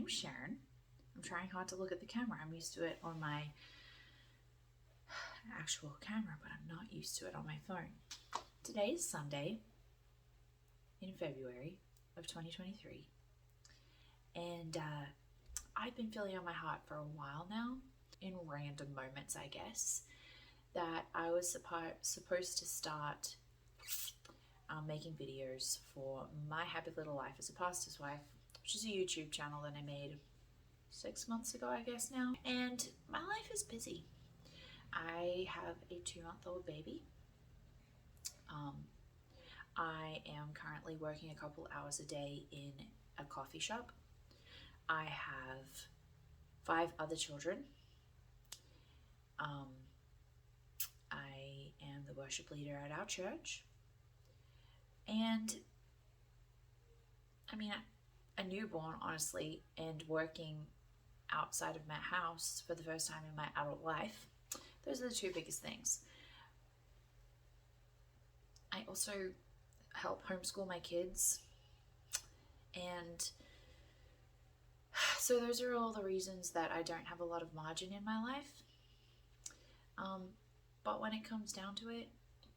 name's Sharon. I'm trying hard to look at the camera. I'm used to it on my actual camera, but I'm not used to it on my phone. Today is Sunday in February of 2023, and I've been feeling on my heart for a while now, in random moments, I guess, that I was supposed to start making videos for My Happy Little Life as a Pastor's Wife, which is a YouTube channel that I made 6 months ago, I guess now. And my life is busy. I have a 2-month-old baby. I am currently working a couple hours a day in a coffee shop. I have 5 other children. I am the worship leader at our church. And I mean, a newborn, honestly, and working outside of my house for the first time in my adult life, those are the 2 biggest things. I also help homeschool my kids, and so those are all the reasons that I don't have a lot of margin in my life. But when it comes down to it,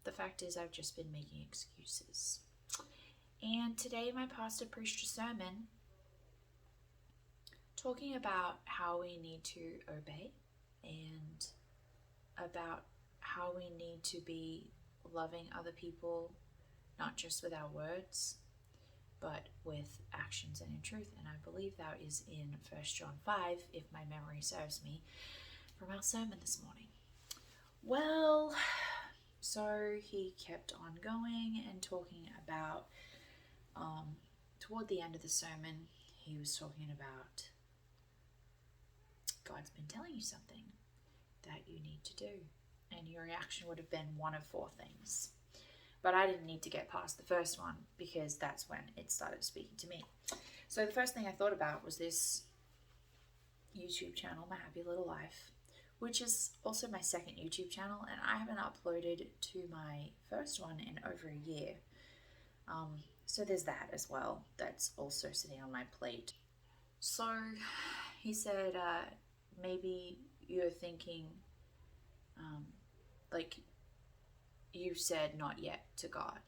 the fact is I've just been making excuses. And today my pastor preached a sermon talking about how we need to obey and about how we need to be loving other people, not just with our words, but with actions and in truth. And I believe that is in 1 John 5, if my memory serves me, from our sermon this morning. Well, so he kept on going and talking about, toward the end of the sermon, he was talking about God's been telling you something that you need to do. And your reaction would have been one of 4 things. But I didn't need to get past the first one because that's when it started speaking to me. So the first thing I thought about was this YouTube channel, My Happy Little Life, which is also my second YouTube channel, and I haven't uploaded to my first one in over a year. So there's that as well. That's also sitting on my plate. So he said, maybe you're thinking, like, you said not yet to God.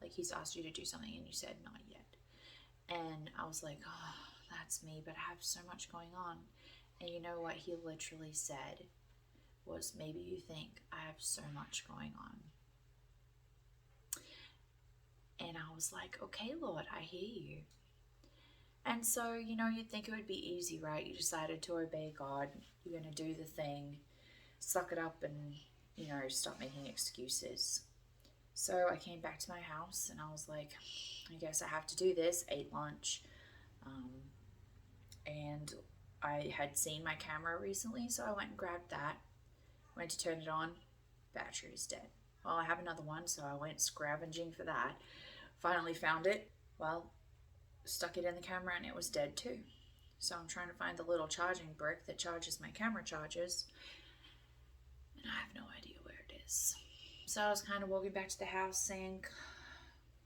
Like, he's asked you to do something and you said not yet. And I was like, oh, that's me, but I have so much going on. And you know what he literally said was, maybe you think I have so much going on. And I was like, okay, Lord, I hear you. And so, you'd think it would be easy, right? You decided to obey God. You're going to do the thing, suck it up and, stop making excuses. So I came back to my house and I was like, I guess I have to do this. Ate lunch. And I had seen my camera recently, so I went and grabbed that. Went to turn it on. Battery is dead. Well, I have another one, so I went scavenging for that. Finally found it. Well, stuck it in the camera and it was dead too. So I'm trying to find the little charging brick that charges my camera chargers, and I have no idea where it is. So I was kind of walking back to the house saying,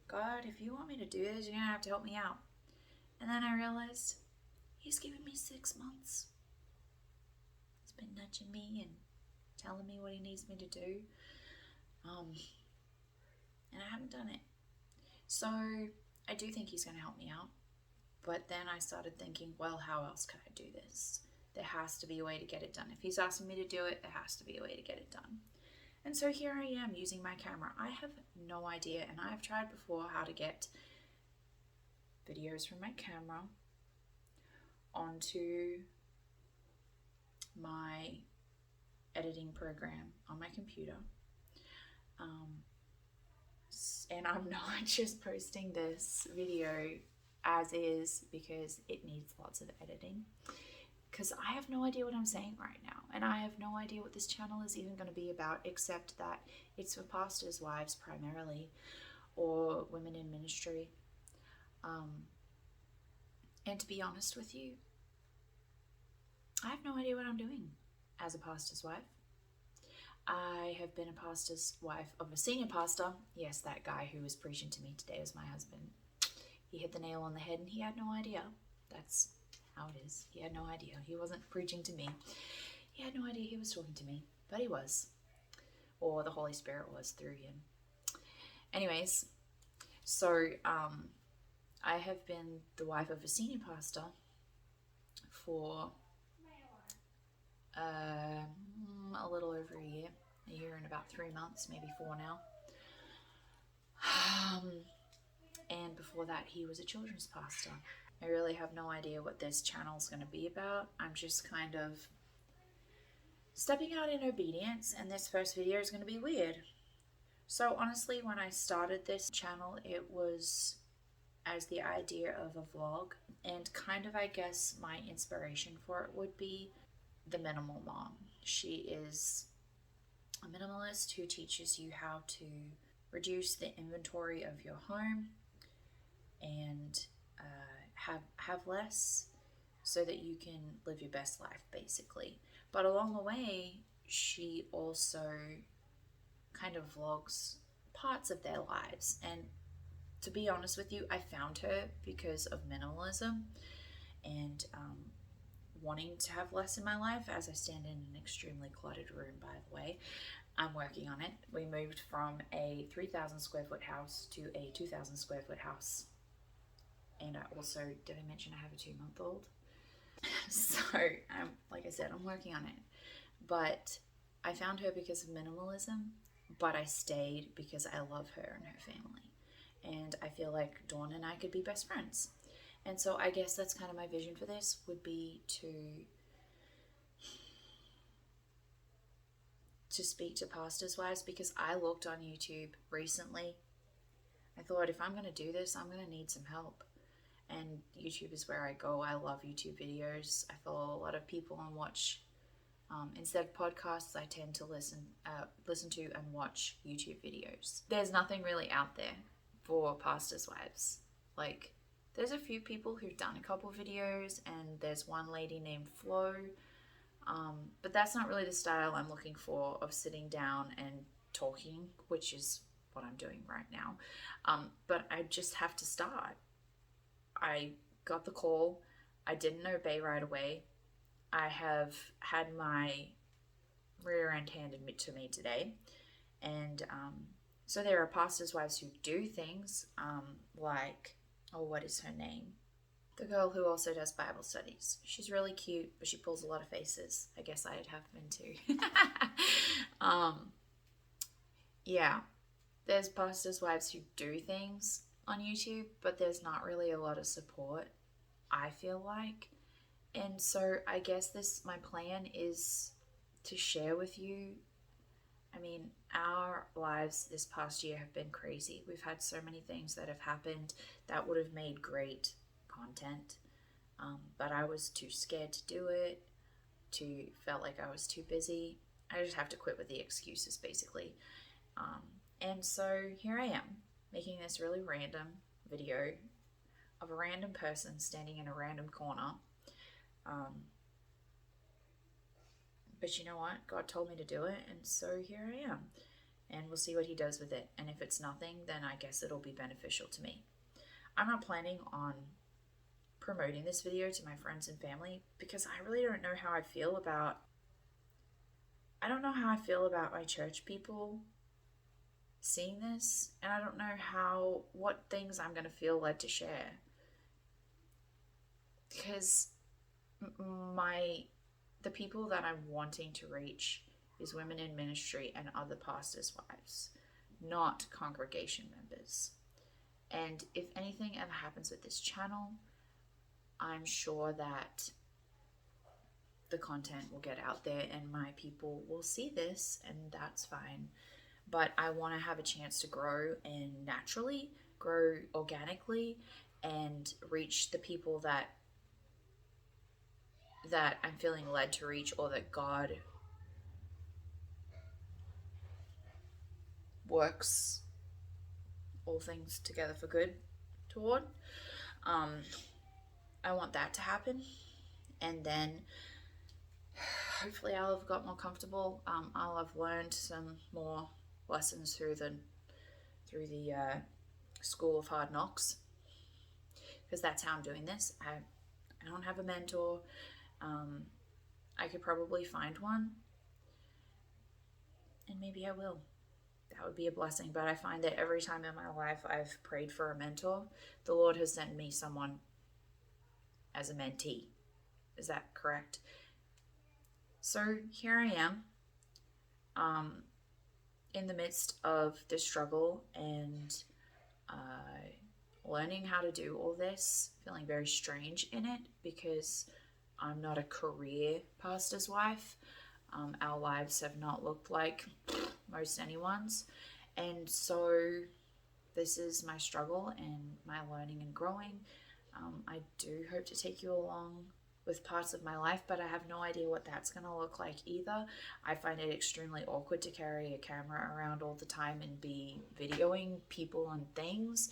God, if you want me to do this, you're going to have to help me out. And then I realized he's given me 6 months. He's been nudging me and telling me what he needs me to do. And I haven't done it. So I do think he's going to help me out. But then I started thinking, well, how else could I do this? There has to be a way to get it done. If he's asking me to do it, there has to be a way to get it done. And so here I am using my camera. I have no idea, and I've tried before how to get videos from my camera onto my editing program on my computer. And I'm not just posting this video as is because it needs lots of editing, because I have no idea what I'm saying right now, and I have no idea what this channel is even going to be about, except that it's for pastors' wives primarily, or women in ministry. And to be honest with you, I have no idea what I'm doing as a pastor's wife. I have been a pastor's wife of a senior pastor. Yes, that guy who was preaching to me today was my husband. He hit the nail on the head and he had no idea. That's how it is. He had no idea. He wasn't preaching to me. He had no idea he was talking to me, but he was. Or the Holy Spirit was through him. Anyways, so I have been the wife of a senior pastor for a little over a year and about 3 months, maybe 4 now. And before that, he was a children's pastor. I really have no idea what this channel is going to be about. I'm just kind of stepping out in obedience, and this first video is going to be weird. So honestly, when I started this channel, it was as the idea of a vlog, and kind of, I guess, my inspiration for it would be the Minimal Mom. She is a minimalist who teaches you how to reduce the inventory of your home and have less so that you can live your best life, basically. But along the way, she also kind of vlogs parts of their lives. And to be honest with you, I found her because of minimalism and wanting to have less in my life, as I stand in an extremely cluttered room, by the way. I'm working on it. We moved from a 3,000 square foot house to a 2,000 square foot house. And I also, did I mention I have a 2-month-old? So, like I said, I'm working on it. But I found her because of minimalism, but I stayed because I love her and her family. And I feel like Dawn and I could be best friends. And so I guess that's kind of my vision for this, would be to speak to pastors' wives, because I looked on YouTube recently. I thought, if I'm going to do this, I'm going to need some help. And YouTube is where I go. I love YouTube videos. I follow a lot of people and watch. Instead of podcasts, I tend to listen to and watch YouTube videos. There's nothing really out there for pastors' wives. Like, there's a few people who've done a couple videos, and there's one lady named Flo. But that's not really the style I'm looking for, of sitting down and talking, which is what I'm doing right now. But I just have to start. I got the call. I didn't obey right away. I have had my rear end handed to me today. And so there are pastors' wives who do things like, what is her name? The girl who also does Bible studies. She's really cute, but she pulls a lot of faces. I guess I'd have been too. Yeah, there's pastors' wives who do things on YouTube, but there's not really a lot of support, I feel like. And so I guess my plan is to share with you. I mean, our lives this past year have been crazy. We've had so many things that have happened that would have made great content, but I was too scared to do it, felt like I was too busy. I just have to quit with the excuses, basically. And so here I am, making this really random video of a random person standing in a random corner. But you know what? God told me to do it, and so here I am. And we'll see what he does with it. And if it's nothing, then I guess it'll be beneficial to me. I'm not planning on promoting this video to my friends and family, because I really don't know how I feel about my church people seeing this, and I don't know what things I'm going to feel led to share, because the people that I'm wanting to reach is women in ministry and other pastors' wives, not congregation members. And if anything ever happens with this channel, I'm sure that the content will get out there and my people will see this, and that's fine. But I want to have a chance to grow, and naturally grow organically, and reach the people that I'm feeling led to reach, or that God works all things together for good toward. I want that to happen, and then hopefully I'll have got more comfortable. I'll have learned some more lessons through the school of hard knocks, because that's how I'm doing this. I don't have a mentor. I could probably find one, and maybe I will. That would be a blessing. But I find that every time in my life I've prayed for a mentor, the Lord has sent me someone as a mentee. Is that correct? So here I am, in the midst of the struggle and learning how to do all this, feeling very strange in it because I'm not a career pastor's wife. Our lives have not looked like most anyone's. And so this is my struggle and my learning and growing. I do hope to take you along with parts of my life, but I have no idea what that's going to look like either. I find it extremely awkward to carry a camera around all the time and be videoing people and things.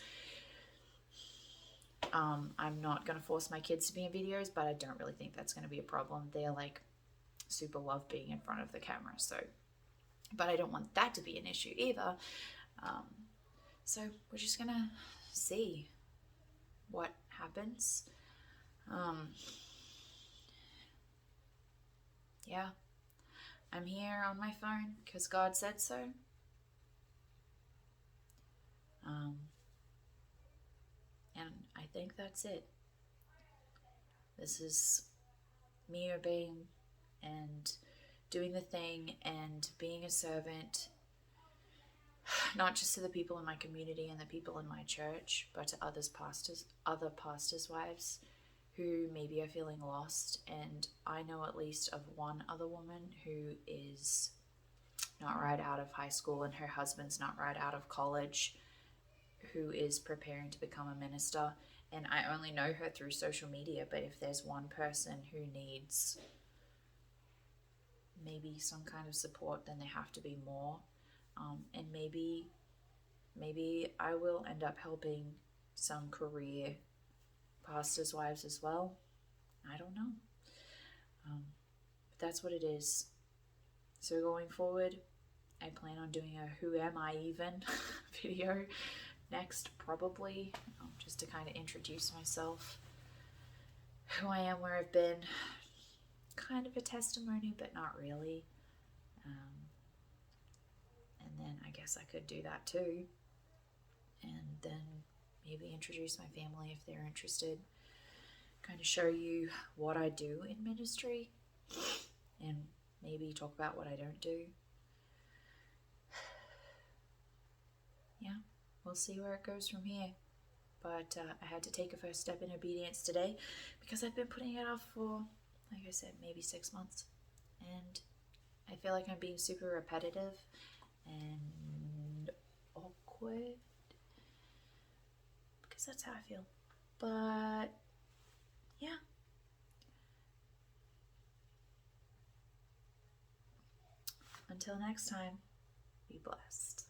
I'm not going to force my kids to be in videos, but I don't really think that's going to be a problem. They're like super love being in front of the camera, so, but I don't want that to be an issue either. So we're just going to see what happens. Yeah, I'm here on my phone because God said so. And I think that's it. This is me obeying and doing the thing and being a servant, not just to the people in my community and the people in my church, but to other pastors' wives who maybe are feeling lost. And I know at least of one other woman who is not right out of high school and her husband's not right out of college, who is preparing to become a minister. And I only know her through social media, but if there's one person who needs maybe some kind of support, then there have to be more. And maybe I will end up helping some career pastors' wives as well. I don't know. But that's what it is. So going forward, I plan on doing a Who Am I Even video next, probably, just to kind of introduce myself, who I am, where I've been, kind of a testimony, but not really. And then I guess I could do that too. And then maybe introduce my family if they're interested. Kind of show you what I do in ministry and maybe talk about what I don't do. Yeah, we'll see where it goes from here. But I had to take a first step in obedience today because I've been putting it off for, like I said, maybe 6 months. And I feel like I'm being super repetitive and awkward because that's how I feel. But yeah. Until next time, be blessed.